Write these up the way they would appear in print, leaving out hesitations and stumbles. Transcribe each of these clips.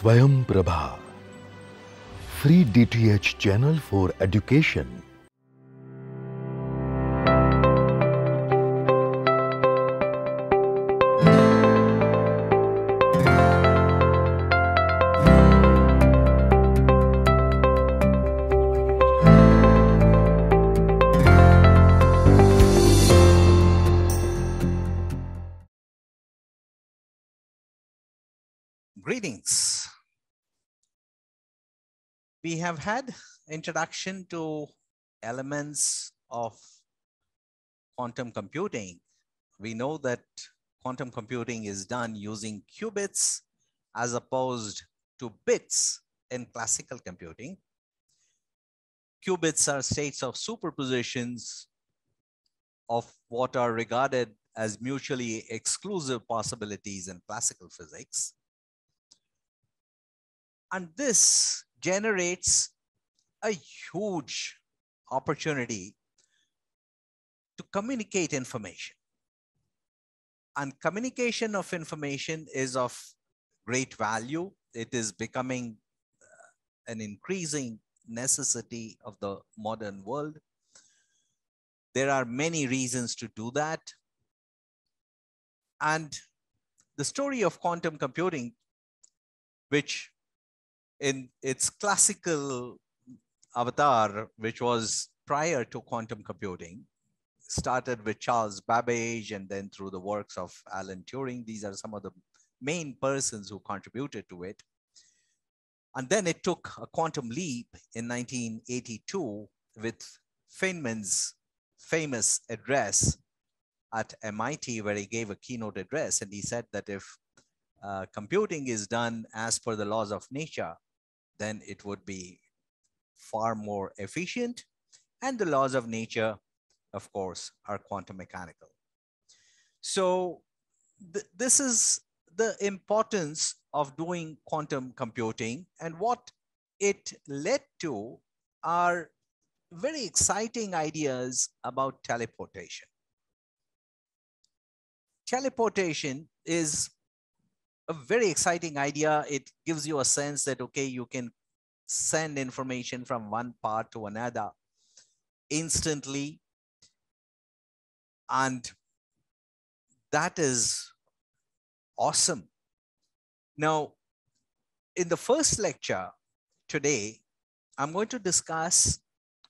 Swayam Prabha, free DTH channel for education. Greetings. We have had introduction to elements of quantum computing. We know that quantum computing is done using qubits as opposed to bits in classical computing. Qubits are states of superpositions of what are regarded as mutually exclusive possibilities in classical physics. And this generates a huge opportunity to communicate information. And communication of information is of great value. It is becoming an increasing necessity of the modern world. There are many reasons to do that. And the story of quantum computing, which in its classical avatar, which was prior to quantum computing, started with Charles Babbage and then through the works of Alan Turing. These are some of the main persons who contributed to it. And then it took a quantum leap in 1982 with Feynman's famous address at MIT, where he gave a keynote address. And he said that if computing is done as per the laws of nature, then it would be far more efficient. And the laws of nature, of course, are quantum mechanical. So this is the importance of doing quantum computing, and what it led to are very exciting ideas about teleportation. Teleportation is a very exciting idea. It gives you a sense that, okay, you can send information from one part to another instantly. And that is awesome. Now, in the first lecture today, I'm going to discuss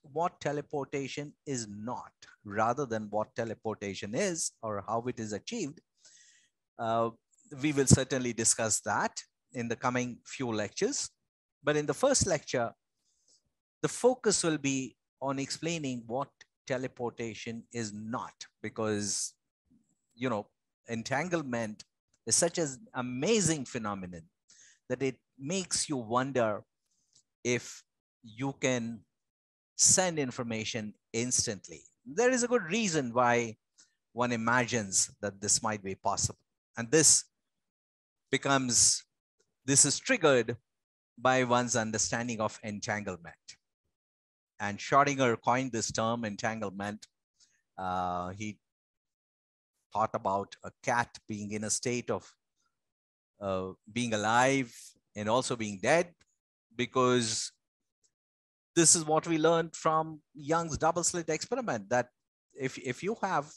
what teleportation is not, rather than what teleportation is or how it is achieved. We will certainly discuss that in the coming few lectures. But in the first lecture, the focus will be on explaining what teleportation is not, because, you know, entanglement is such an amazing phenomenon that it makes you wonder if you can send information instantly. There is a good reason why one imagines that this might be possible. And this is triggered by one's understanding of entanglement. And Schrödinger coined this term, entanglement. He thought about a cat being in a state of being alive and also being dead, because this is what we learned from Young's double slit experiment, that if you have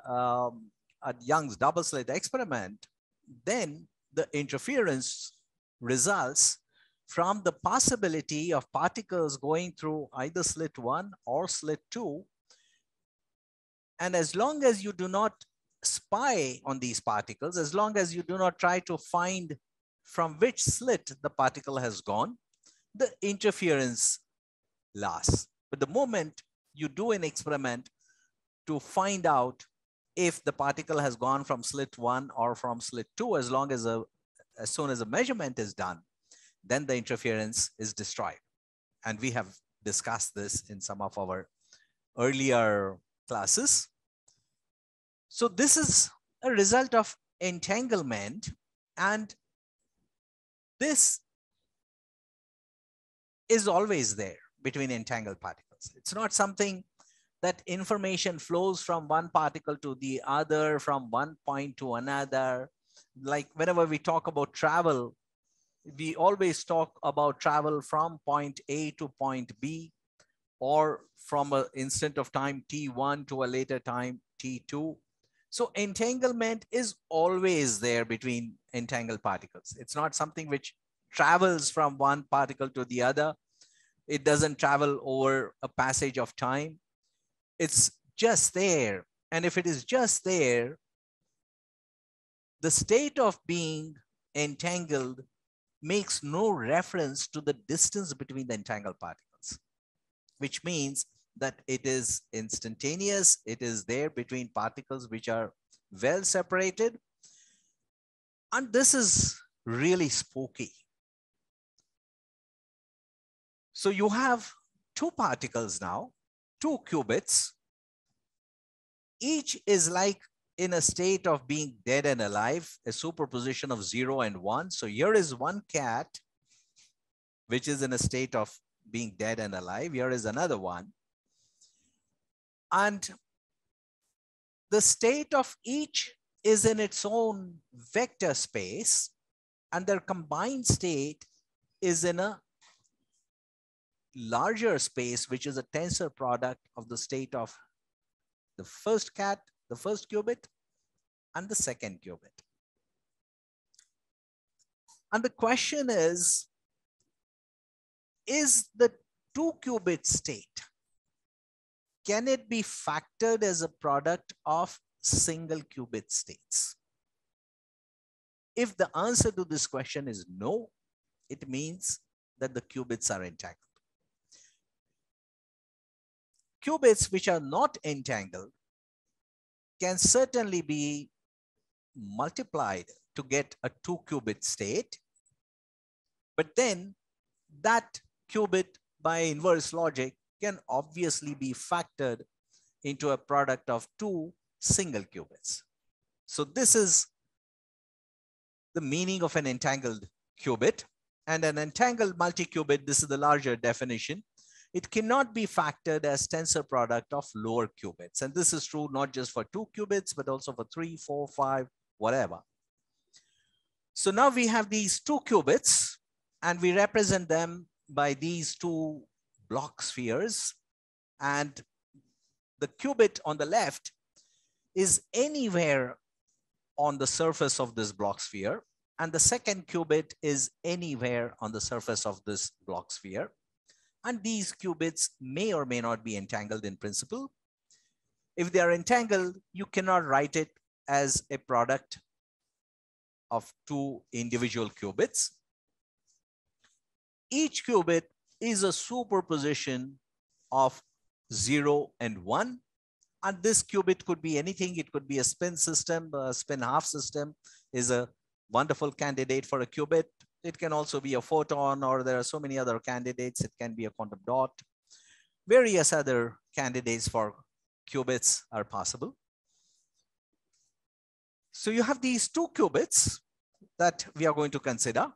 a Young's double slit experiment, then the interference results from the possibility of particles going through either slit 1 or slit 2. And as long as you do not spy on these particles, as long as you do not try to find from which slit the particle has gone, the interference lasts. But the moment you do an experiment to find out if the particle has gone from slit 1 or from slit 2, as soon as a measurement is done, then the interference is destroyed. And we have discussed this in some of our earlier classes. So this is a result of entanglement, and this is always there between entangled particles. It's not something that information flows from one particle to the other, from one point to another. Like whenever we talk about travel, We always talk about travel from point A to point B, or from an instant of time T1 to a later time T2. So entanglement is always there between entangled particles. It's not something which travels from one particle to the other. It doesn't travel over a passage of time. It's just there. And if it is just there, the state of being entangled makes no reference to the distance between the entangled particles, which means that it is instantaneous. It is there between particles which are well separated. And this is really spooky. So you have two particles now, two qubits. Each is like in a state of being dead and alive, a superposition of 0 and 1. So here is one cat, which is in a state of being dead and alive. Here is another one. And the state of each is in its own vector space, and their combined state is in a larger space, which is a tensor product of the state of the first cat, the first qubit, and the second qubit. And the question is the two qubit state, can it be factored as a product of single qubit states? If the answer to this question is no, it means that the qubits are entangled. Qubits which are not entangled can certainly be multiplied to get a two qubit state, but then that qubit by inverse logic can obviously be factored into a product of two single qubits. So this is the meaning of an entangled qubit. And an entangled multi-qubit, this is the larger definition, it cannot be factored as tensor product of lower qubits. And this is true not just for two qubits, but also for 3, 4, 5, whatever. So now we have these two qubits, and we represent them by these two block spheres. And the qubit on the left is anywhere on the surface of this block sphere. And the second qubit is anywhere on the surface of this block sphere. And these qubits may or may not be entangled in principle. If they are entangled, you cannot write it as a product of two individual qubits. Each qubit is a superposition of 0 and 1. And this qubit could be anything. It could be a spin system. A spin half system is a wonderful candidate for a qubit. It can also be a photon, or there are so many other candidates. It can be a quantum dot. Various other candidates for qubits are possible. So you have these two qubits that we are going to consider.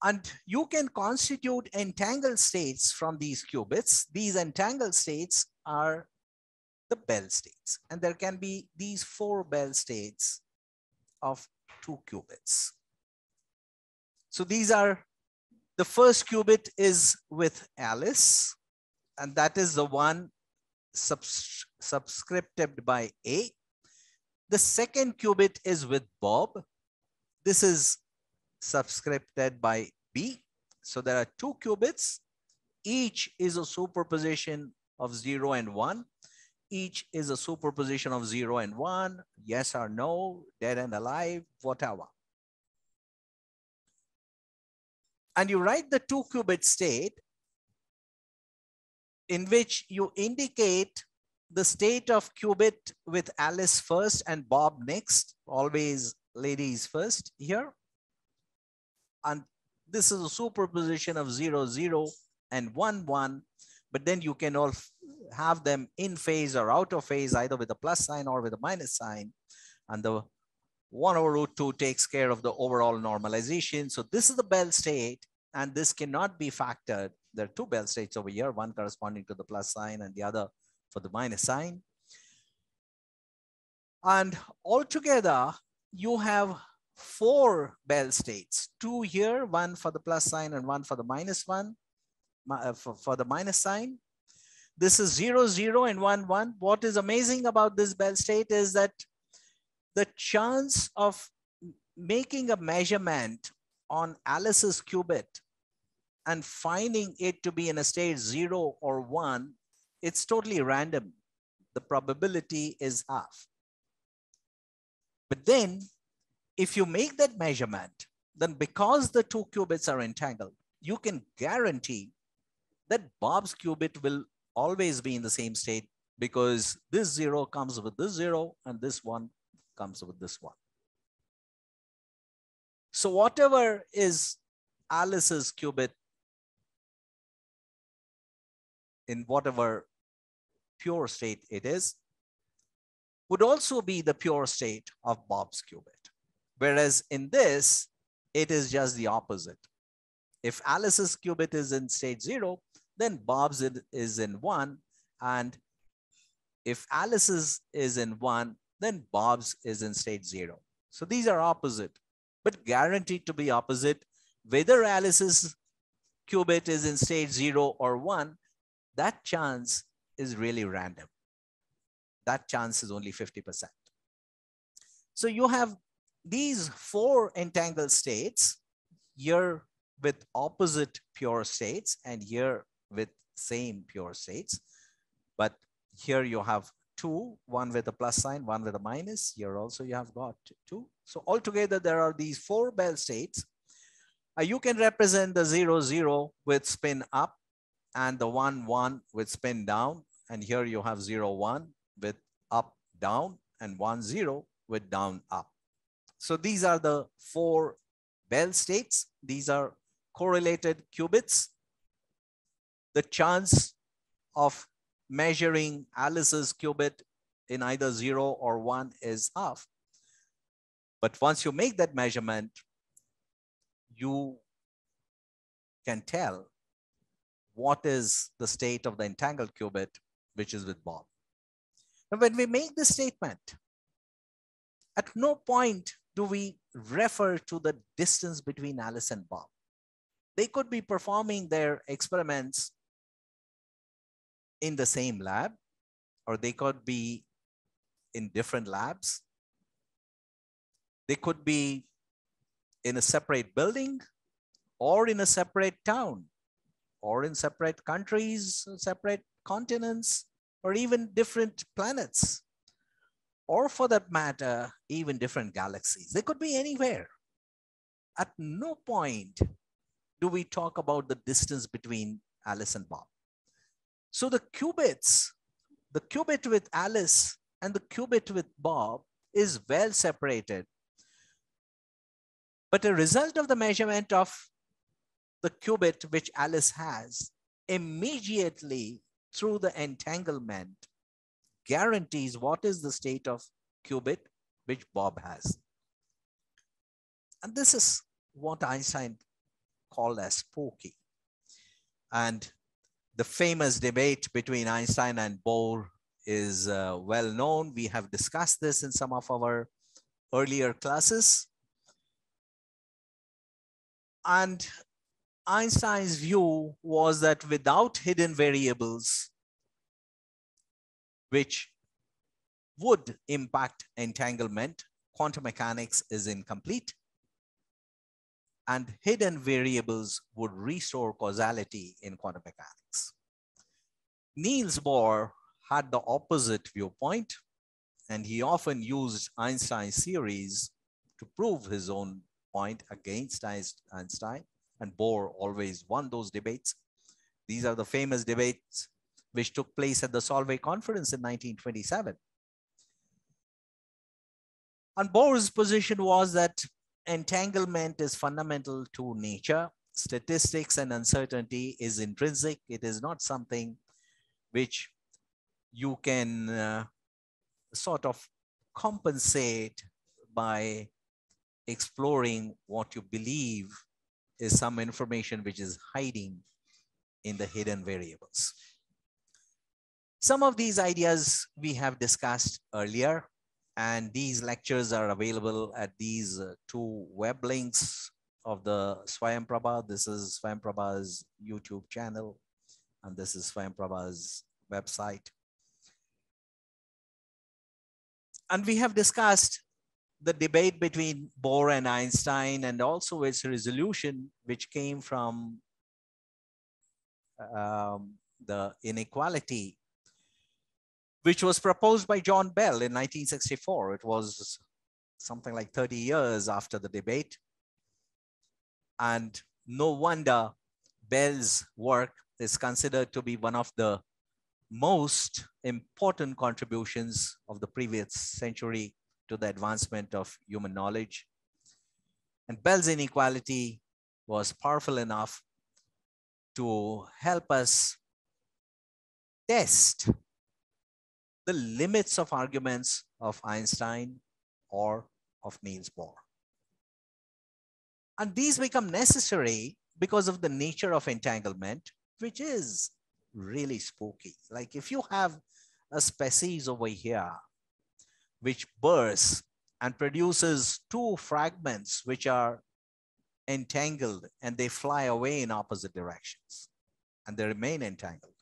And you can constitute entangled states from these qubits. These entangled states are the Bell states. And there can be these 4 Bell states of two qubits. So these are, the first qubit is with Alice, and that is the one subscripted by A. The second qubit is with Bob. This is subscripted by B. So there are two qubits. Each is a superposition of 0 and 1. Each is a superposition of 0 and 1, yes or no, dead and alive, whatever. And you write the two qubit state in which you indicate the state of qubit with Alice first and Bob next, always ladies first here. And this is a superposition of 0, 0 and 1, 1. But then you can all have them in phase or out of phase, either with a plus sign or with a minus sign. And the 1/√2 takes care of the overall normalization. So this is the Bell state, and this cannot be factored. There are two Bell states over here, one corresponding to the plus sign and the other for the minus sign. And altogether, you have 4 Bell states, 2 here, 1 for the plus sign and 1 for the minus one, for the minus sign. This is 0, 0 and 1, 1. What is amazing about this Bell state is that the chance of making a measurement on Alice's qubit and finding it to be in a state 0 or 1, it's totally random. The probability is half. But then if you make that measurement, then because the 2 qubits are entangled, you can guarantee that Bob's qubit will always be in the same state, because this 0 comes with this 0 and this 1 comes with this 1. So whatever is Alice's qubit in whatever pure state it is, would also be the pure state of Bob's qubit. Whereas in this, it is just the opposite. If Alice's qubit is in state 0, then Bob's is in 1. And if Alice's is in 1, then Bob's is in state 0. So these are opposite, but guaranteed to be opposite. Whether Alice's qubit is in state 0 or 1, that chance is really random. That chance is only 50%. So you have these 4 entangled states, here with opposite pure states and here with same pure states. But here you have 2, 1 with a plus sign, 1 with a minus. Here also you have got 2. So altogether there are these 4 Bell states. You can represent the 0, 0 with spin up and the 1, 1 with spin down. And here you have 0, 1 with up, down, and 1, 0 with down, up. So these are the 4 Bell states. These are correlated qubits. The chance of measuring Alice's qubit in either 0 or 1 is half. But once you make that measurement, you can tell what is the state of the entangled qubit, which is with Bob. Now, when we make this statement, at no point do we refer to the distance between Alice and Bob. They could be performing their experiments in the same lab, or they could be in different labs. They could be in a separate building, or in a separate town, or in separate countries, separate continents, or even different planets, or for that matter, even different galaxies. They could be anywhere. At no point do we talk about the distance between Alice and Bob. So the qubits, the qubit with Alice and the qubit with Bob is well separated. But a result of the measurement of the qubit which Alice has immediately through the entanglement guarantees what is the state of qubit which Bob has. And this is what Einstein called as spooky. And the famous debate between Einstein and Bohr is well known. We have discussed this in some of our earlier classes. And Einstein's view was that without hidden variables, which would impact entanglement, quantum mechanics is incomplete. And hidden variables would restore causality in quantum mechanics. Niels Bohr had the opposite viewpoint, and he often used Einstein's theories to prove his own point against Einstein, and Bohr always won those debates. These are the famous debates which took place at the Solvay conference in 1927. And Bohr's position was that entanglement is fundamental to nature. Statistics and uncertainty is intrinsic. It is not something which you can sort of compensate by exploring what you believe is some information which is hiding in the hidden variables. Some of these ideas we have discussed earlier, And these lectures are available at these two web links of the Swayamprabha. This is Swayamprabha's YouTube channel, and this is Swayamprabha's website. And we have discussed the debate between Bohr and Einstein, and also its resolution, which came from the inequality, which was proposed by John Bell in 1964. It was something like 30 years after the debate. And no wonder Bell's work is considered to be one of the most important contributions of the previous century to the advancement of human knowledge. And Bell's inequality was powerful enough to help us test the limits of arguments of Einstein or of Niels Bohr. And these become necessary because of the nature of entanglement, which is really spooky. Like if you have a species over here, which bursts and produces two fragments which are entangled, and they fly away in opposite directions and they remain entangled.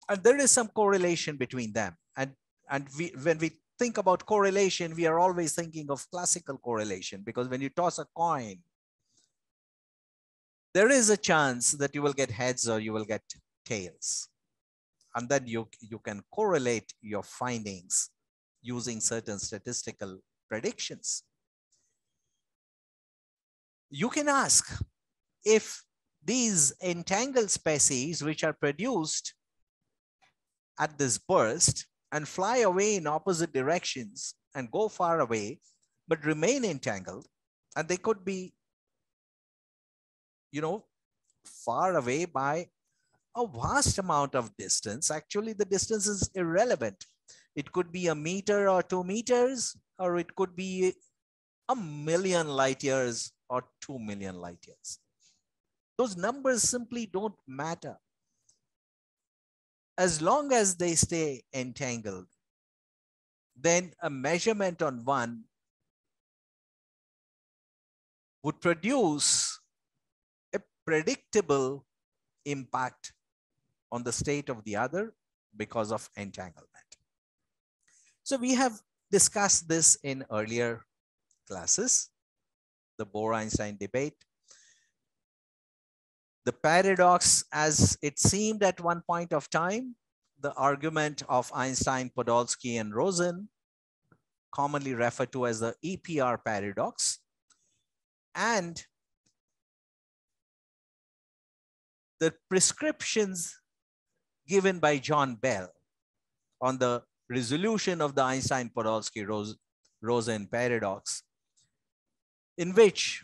And there is some correlation between them. And when we think about correlation, we are always thinking of classical correlation, because when you toss a coin, there is a chance that you will get heads or you will get tails. And then you can correlate your findings using certain statistical predictions. You can ask if these entangled species, which are produced at this burst and fly away in opposite directions and go far away, but remain entangled, and they could be, far away by a vast amount of distance. Actually, the distance is irrelevant. It could be a meter or 2 meters, or it could be 1,000,000 light years or 2,000,000 light years. Those numbers simply don't matter. As long as they stay entangled, then a measurement on one would produce a predictable impact on the state of the other because of entanglement. So we have discussed this in earlier classes, the Bohr-Einstein debate. The paradox, as it seemed at one point of time, the argument of Einstein, Podolsky, and Rosen, commonly referred to as the EPR paradox, and the prescriptions given by John Bell on the resolution of the Einstein-Podolsky-Rosen paradox, in which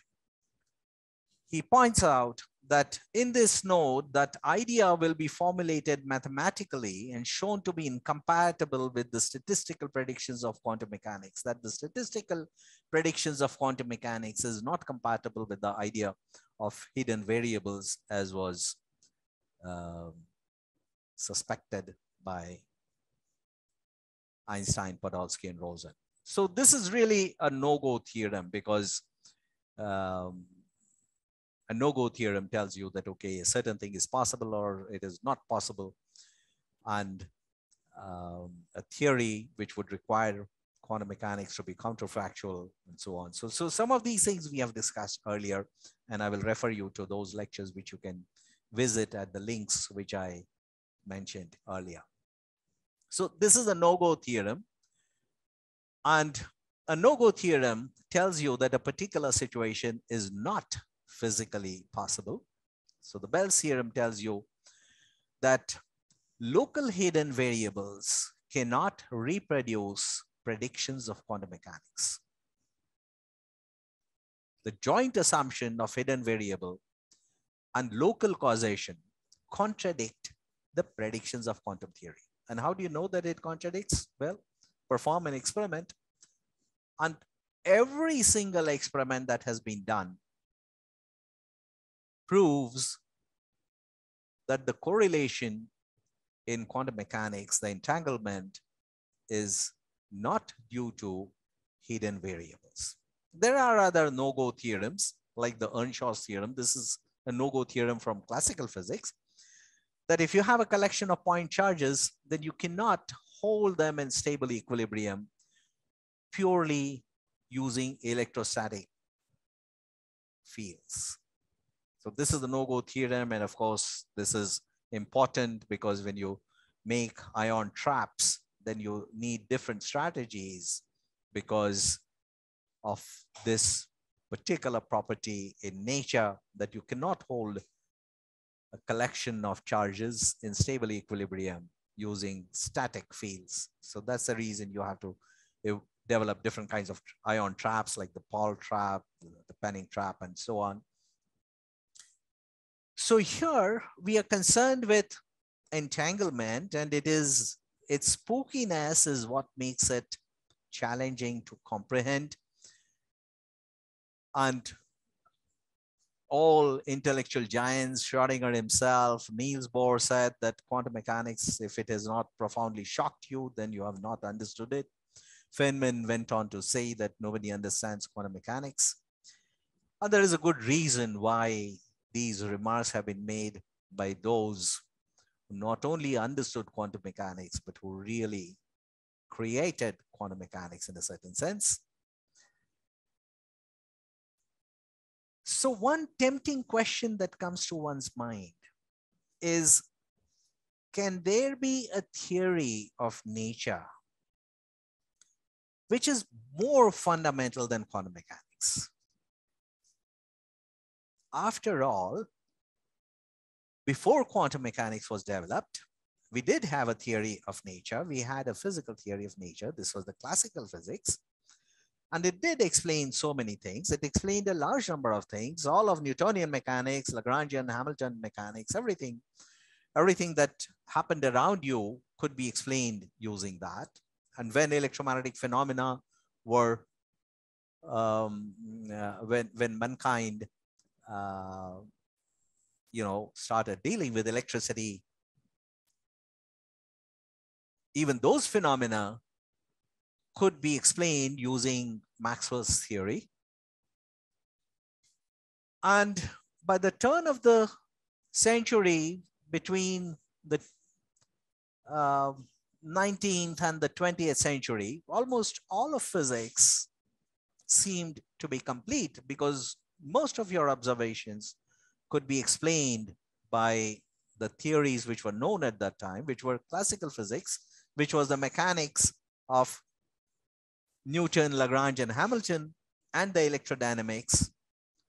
he points out that in this node, that idea will be formulated mathematically and shown to be incompatible with the statistical predictions of quantum mechanics, that the statistical predictions of quantum mechanics is not compatible with the idea of hidden variables, as was suspected by Einstein, Podolsky, and Rosen. So this is really a no-go theorem, because a no-go theorem tells you that, okay, a certain thing is possible or it is not possible. And a theory which would require quantum mechanics to be counterfactual and so on. So some of these things we have discussed earlier, and I will refer you to those lectures which you can visit at the links which I mentioned earlier. So this is a no-go theorem. And a no-go theorem tells you that a particular situation is not physically possible. So the Bell's theorem tells you that local hidden variables cannot reproduce predictions of quantum mechanics. The joint assumption of hidden variable and local causation contradict the predictions of quantum theory. And how do you know that it contradicts? Well, perform an experiment, and every single experiment that has been done proves that the correlation in quantum mechanics, the entanglement, is not due to hidden variables. There are other no-go theorems like the Earnshaw's theorem. This is a no-go theorem from classical physics, that if you have a collection of point charges, then you cannot hold them in stable equilibrium purely using electrostatic fields. So this is the no-go theorem. And of course, this is important because when you make ion traps, then you need different strategies because of this particular property in nature, that you cannot hold a collection of charges in stable equilibrium using static fields. So that's the reason you have to develop different kinds of ion traps like the Paul trap, the Penning trap, and so on. So here we are concerned with entanglement, and its spookiness is what makes it challenging to comprehend. And all intellectual giants, Schrödinger himself, Niels Bohr said that quantum mechanics, if it has not profoundly shocked you, then you have not understood it. Feynman went on to say that nobody understands quantum mechanics. And there is a good reason why these remarks have been made by those who not only understood quantum mechanics, but who really created quantum mechanics in a certain sense. So one tempting question that comes to one's mind is, can there be a theory of nature which is more fundamental than quantum mechanics? After all, before quantum mechanics was developed, we did have a theory of nature. We had a physical theory of nature. This was the classical physics. And it did explain so many things. It explained a large number of things, all of Newtonian mechanics, Lagrangian, Hamilton mechanics, everything that happened around you could be explained using that. And when electromagnetic phenomena were, when mankind, started dealing with electricity, even those phenomena could be explained using Maxwell's theory. And by the turn of the century, between the 19th and the 20th century, almost all of physics seemed to be complete because most of your observations could be explained by the theories which were known at that time, which were classical physics, which was the mechanics of Newton, Lagrange, and Hamilton, and the electrodynamics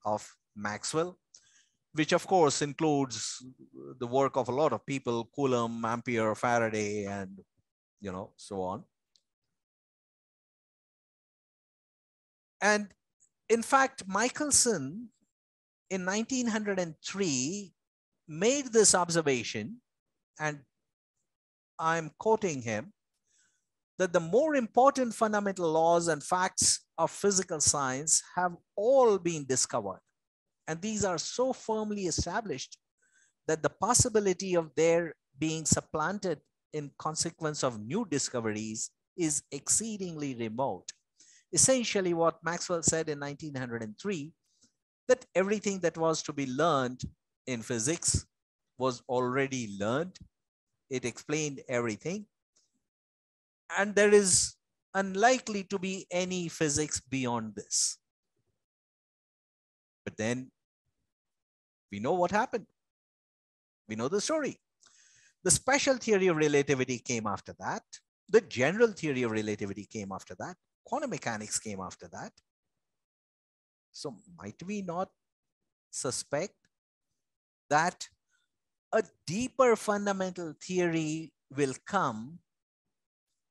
of Maxwell, which of course includes the work of a lot of people, Coulomb, Ampere, Faraday, and so on. And in fact, Michelson in 1903 made this observation, and I'm quoting him, that the more important fundamental laws and facts of physical science have all been discovered. And these are so firmly established that the possibility of their being supplanted in consequence of new discoveries is exceedingly remote. Essentially what Maxwell said in 1903, that everything that was to be learned in physics was already learned. It explained everything. And there is unlikely to be any physics beyond this. But then we know what happened. We know the story. The special theory of relativity came after that. The general theory of relativity came after that. Quantum mechanics came after that. So might we not suspect that a deeper fundamental theory will come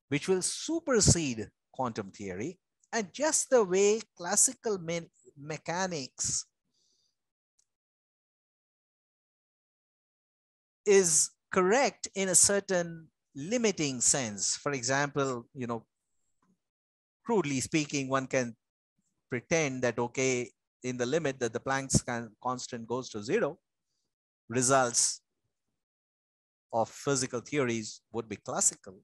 which will supersede quantum theory? And just the way classical mechanics is correct in a certain limiting sense. For example, crudely speaking, one can pretend that, okay, in the limit that the Planck's constant goes to 0, results of physical theories would be classical.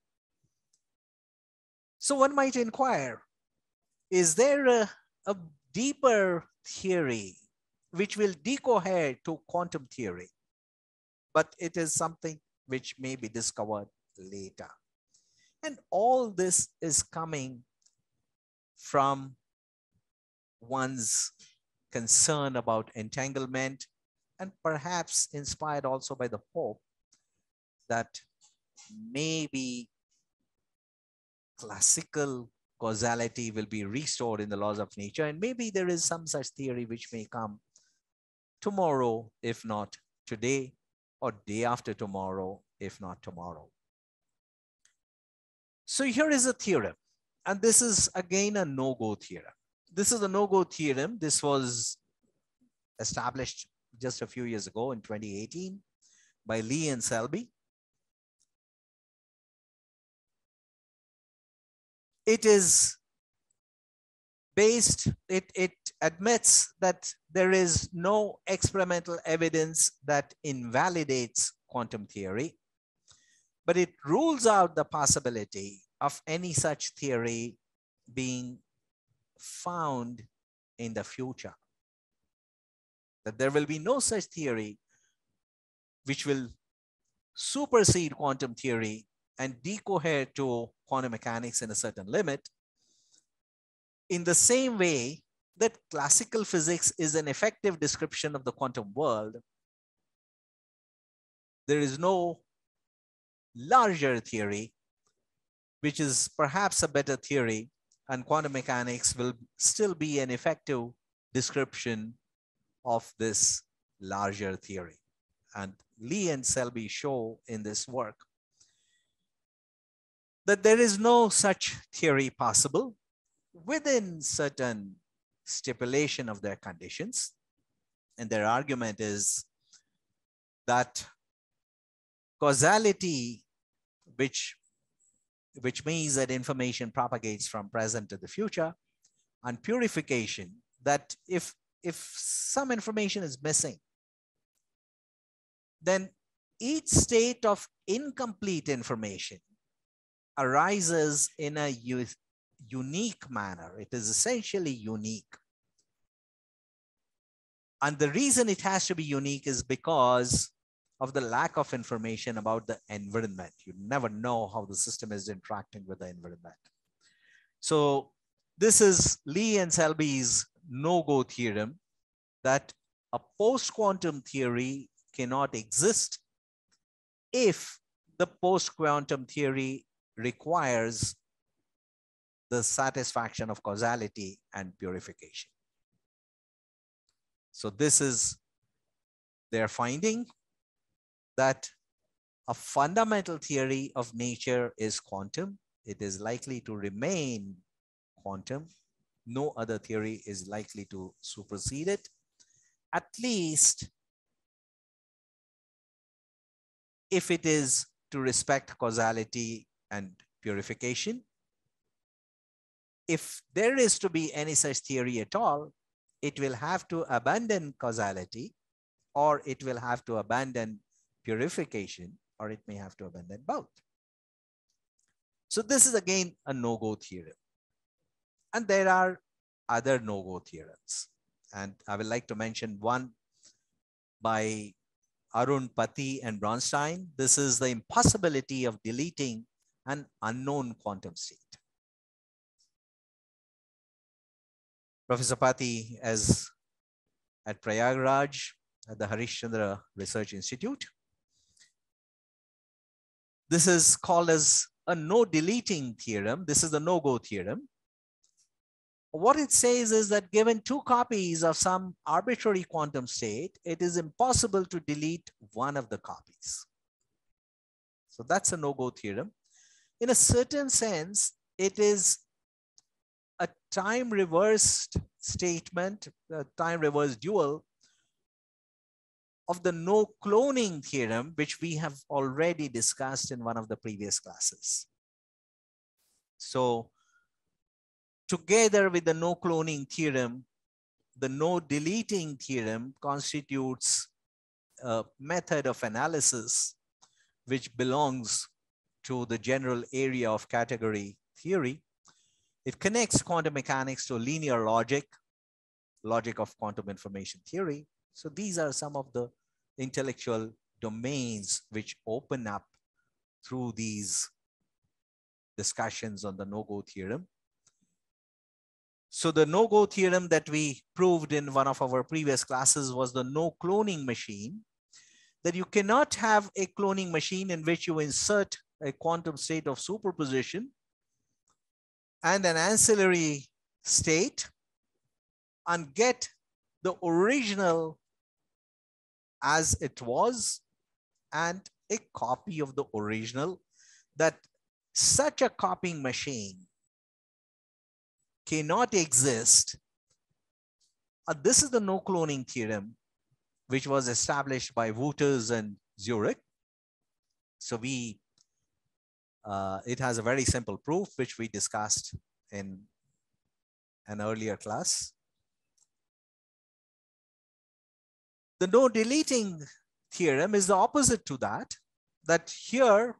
So one might inquire, is there a deeper theory which will decohere to quantum theory? But it is something which may be discovered later. And all this is coming from one's concern about entanglement, and perhaps inspired also by the hope that maybe classical causality will be restored in the laws of nature. And maybe there is some such theory which may come tomorrow, if not today, or day after tomorrow, if not tomorrow. So here is a theorem, and this is again a no-go theorem. This is a no-go theorem. This was established just a few years ago in 2018 by Lee and Selby. It is based, it admits that there is no experimental evidence that invalidates quantum theory, but it rules out the possibility of any such theory being found in the future. That there will be no such theory which will supersede quantum theory and decohere to quantum mechanics in a certain limit, in the same way that classical physics is an effective description of the quantum world. There is no larger theory which is perhaps a better theory, and quantum mechanics will still be an effective description of this larger theory. And Lee and Selby show in this work that there is no such theory possible within certain stipulation of their conditions. And their argument is that causality, which means that information propagates from present to the future, and purification, that if some information is missing, then each state of incomplete information arises in a unique manner. It is essentially unique. And the reason it has to be unique is because of the lack of information about the environment. You never know how the system is interacting with the environment. So this is Lee and Selby's no-go theorem, that a post-quantum theory cannot exist if the post-quantum theory requires the satisfaction of causality and purification. So this is their finding, that a fundamental theory of nature is quantum. It is likely to remain quantum. No other theory is likely to supersede it, at least if it is to respect causality and purification. If there is to be any such theory at all, it will have to abandon causality, or it will have to abandon purification, or it may have to abandon both. So this is again a no-go theorem. And there are other no-go theorems. And I would like to mention one by Arun Pati and Bronstein. This is the impossibility of deleting an unknown quantum state. Professor Pati is at Prayagraj at the Harish Chandra Research Institute. This is called as a no deleting theorem. This is the no-go theorem. What it says is that given two copies of some arbitrary quantum state, it is impossible to delete one of the copies. So that's a no-go theorem. In a certain sense, it is a time-reversed statement, a time-reversed dual of the no cloning theorem, which we have already discussed in one of the previous classes. So together with the no cloning theorem, the no deleting theorem constitutes a method of analysis which belongs to the general area of category theory. It connects quantum mechanics to linear logic, logic of quantum information theory. So these are some of the intellectual domains which open up through these discussions on the no-go theorem. So the no-go theorem that we proved in one of our previous classes was the no cloning machine, that you cannot have a cloning machine in which you insert a quantum state of superposition and an ancillary state and get the original as it was and a copy of the original, that such a copying machine cannot exist. This is the no cloning theorem, which was established by Wouters and Zurich. So it has a very simple proof, which we discussed in an earlier class. The no deleting theorem is the opposite to that, that here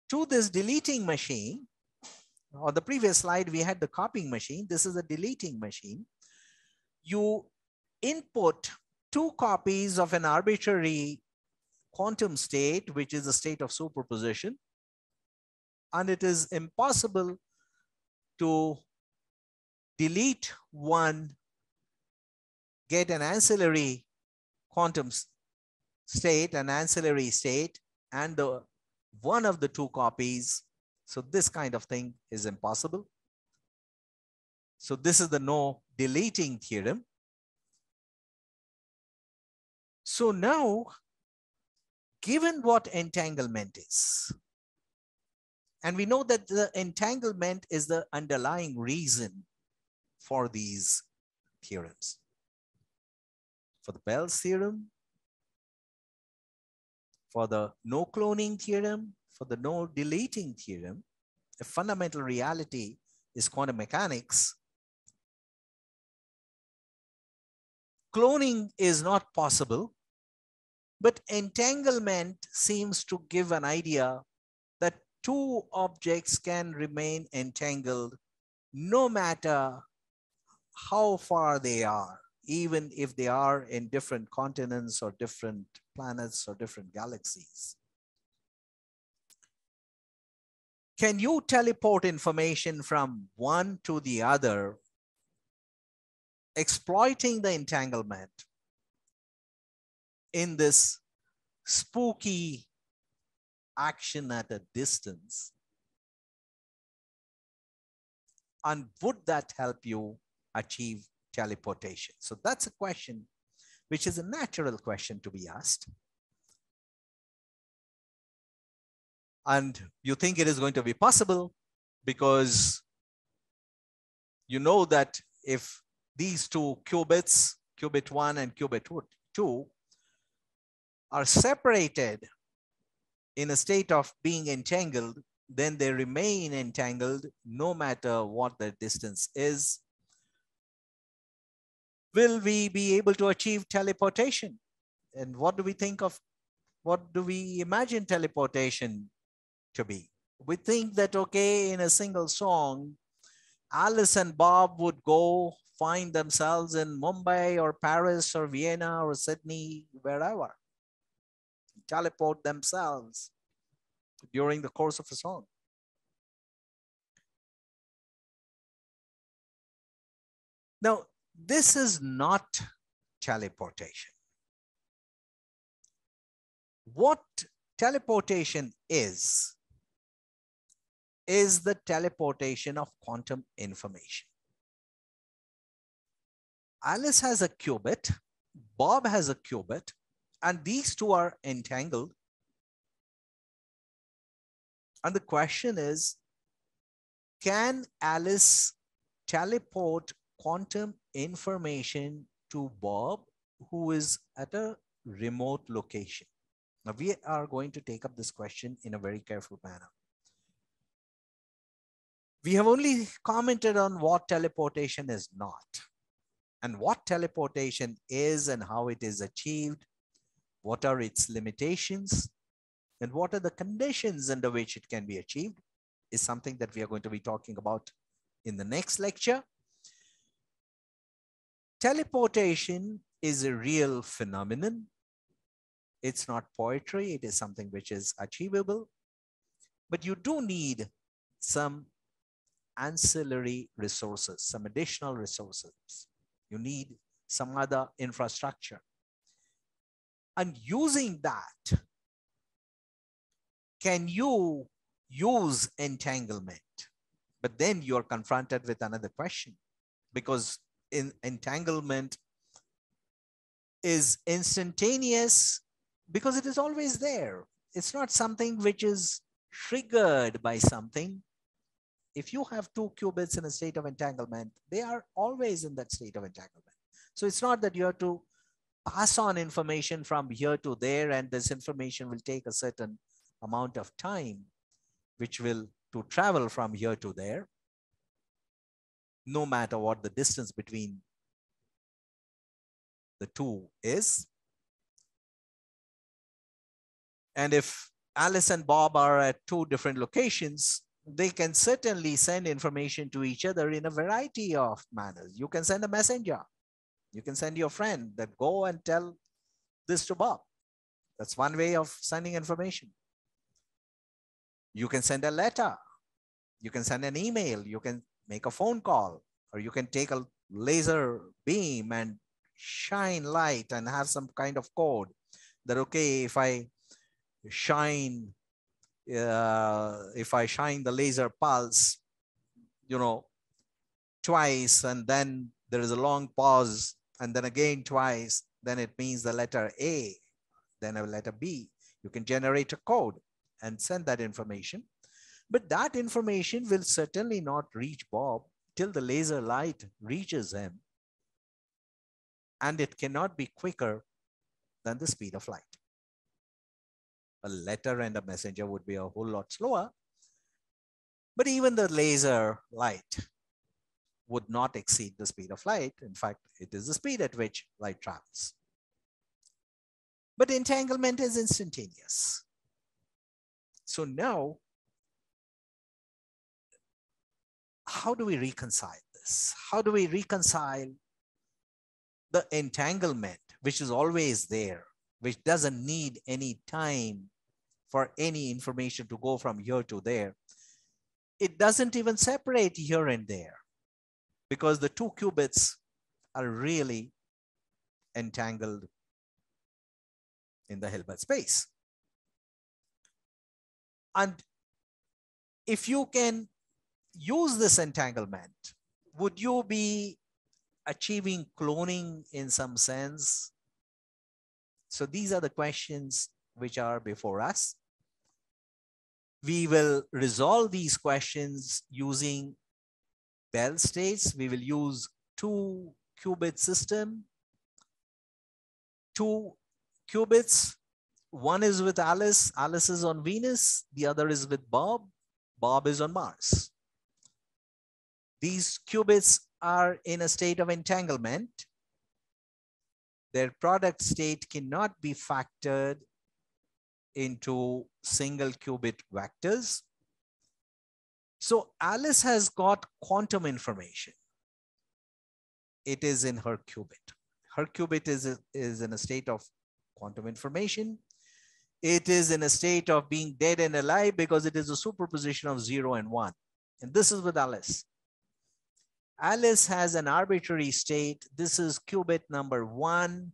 to this deleting machine, on the previous slide, we had the copying machine. This is a deleting machine. You input 2 copies of an arbitrary quantum state, which is a state of superposition. And it is impossible to delete one, get an ancillary quantum state, an ancillary state, and one of the 2 copies. So this kind of thing is impossible. So this is the no deleting theorem. So now, given what entanglement is, and we know that the entanglement is the underlying reason for these theorems. For the Bell's theorem, for the no cloning theorem, for the no deleting theorem, a fundamental reality is quantum mechanics. Cloning is not possible, but entanglement seems to give an idea that 2 objects can remain entangled no matter how far they are, even if they are in different continents or different planets or different galaxies. Can you teleport information from one to the other, exploiting the entanglement in this spooky action at a distance? And would that help you achieve teleportation? So that's a question which is a natural question to be asked. And you think it is going to be possible because you know that if these 2 qubits, qubit 1 and qubit 2, are separated in a state of being entangled, then they remain entangled no matter what the distance is. Will we be able to achieve teleportation? And what do we think of, what do we imagine teleportation to be? We think that, okay, in a single song, Alice and Bob would go find themselves in Mumbai or Paris or Vienna or Sydney, wherever, teleport themselves during the course of a song. Now, this is not teleportation. What teleportation is the teleportation of quantum information. Alice has a qubit, Bob has a qubit, and these 2 are entangled. And the question is, can Alice teleport quantum information to Bob, who is at a remote location? Now, we are going to take up this question in a very careful manner. We have only commented on what teleportation is not, and what teleportation is and how it is achieved, what are its limitations, and what are the conditions under which it can be achieved is something that we are going to be talking about in the next lecture. Teleportation is a real phenomenon. It's not poetry. It is something which is achievable. But you do need some ancillary resources, some additional resources. You need some other infrastructure. And using that, can you use entanglement? But then you're confronted with another question, because entanglement is instantaneous because it is always there. It's not something which is triggered by something. If you have two qubits in a state of entanglement, they are always in that state of entanglement. So it's not that you have to pass on information from here to there, and this information will take a certain amount of time, which will to travel from here to there, no matter what the distance between the two is. And if Alice and Bob are at two different locations, they can certainly send information to each other in a variety of manners. You can send a messenger. You can send your friend that go and tell this to Bob. That's one way of sending information. You can send a letter. You can send an email. You can make a phone call, or you can take a laser beam and shine light and have some kind of code that, okay, if I shine the laser pulse, twice, and then there is a long pause, and then again twice, then it means the letter A, then a letter B. You can generate a code and send that information. But that information will certainly not reach Bob till the laser light reaches him. And it cannot be quicker than the speed of light. A letter and a messenger would be a whole lot slower. But even the laser light would not exceed the speed of light. In fact, it is the speed at which light travels. But entanglement is instantaneous. So now, how do we reconcile this? How do we reconcile the entanglement, which is always there, which doesn't need any time for any information to go from here to there? It doesn't even separate here and there, because the two qubits are really entangled in the Hilbert space. And if you can use this entanglement, would you be achieving cloning in some sense? So these are the questions which are before us. We will resolve these questions using Bell states. We will use two qubit system, two qubits. One is with Alice. Alice is on Venus. The other is with Bob. Bob is on Mars. These qubits are in a state of entanglement. Their product state cannot be factored into single qubit vectors. So Alice has got quantum information. It is in her qubit. Her qubit is in a state of quantum information. It is in a state of being dead and alive because it is a superposition of 0 and 1. And this is with Alice. Alice has an arbitrary state. This is qubit number 1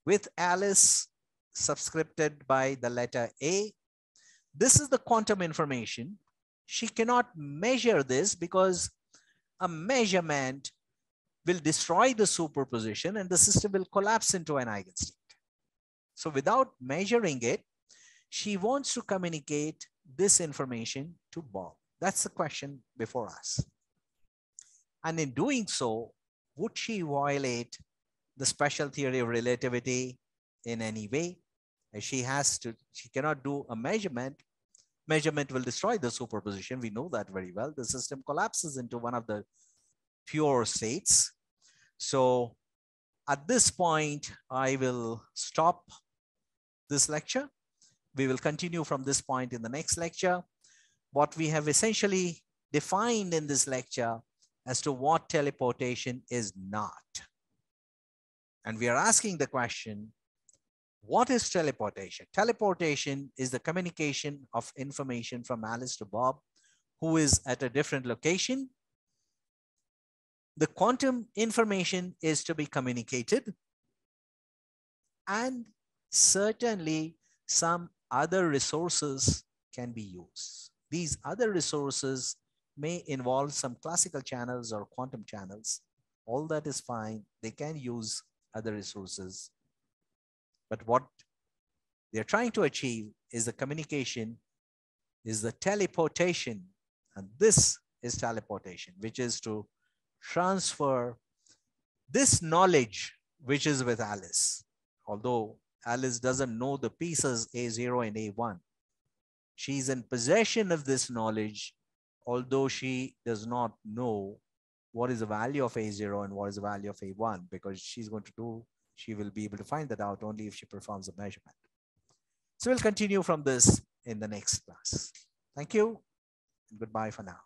with Alice, subscripted by the letter A. This is the quantum information. She cannot measure this because a measurement will destroy the superposition and the system will collapse into an eigenstate. So without measuring it, she wants to communicate this information to Bob. That's the question before us. And in doing so, would she violate the special theory of relativity in any way? She cannot do a measurement. Measurement will destroy the superposition. We know that very well. The system collapses into one of the pure states. So at this point, I will stop this lecture. We will continue from this point in the next lecture. What we have essentially defined in this lecture as to what teleportation is not. And we are asking the question, what is teleportation? Teleportation is the communication of information from Alice to Bob, who is at a different location. The quantum information is to be communicated, and certainly some other resources can be used. These other resources may involve some classical channels or quantum channels. All that is fine. They can use other resources. But what they're trying to achieve is the communication, is the teleportation. And this is teleportation, which is to transfer this knowledge, which is with Alice. Although Alice doesn't know the pieces A0 and A1. She's in possession of this knowledge, although she does not know what is the value of A0 and what is the value of A1, because she will be able to find that out only if she performs a measurement. So we'll continue from this in the next class. Thank you, and goodbye for now.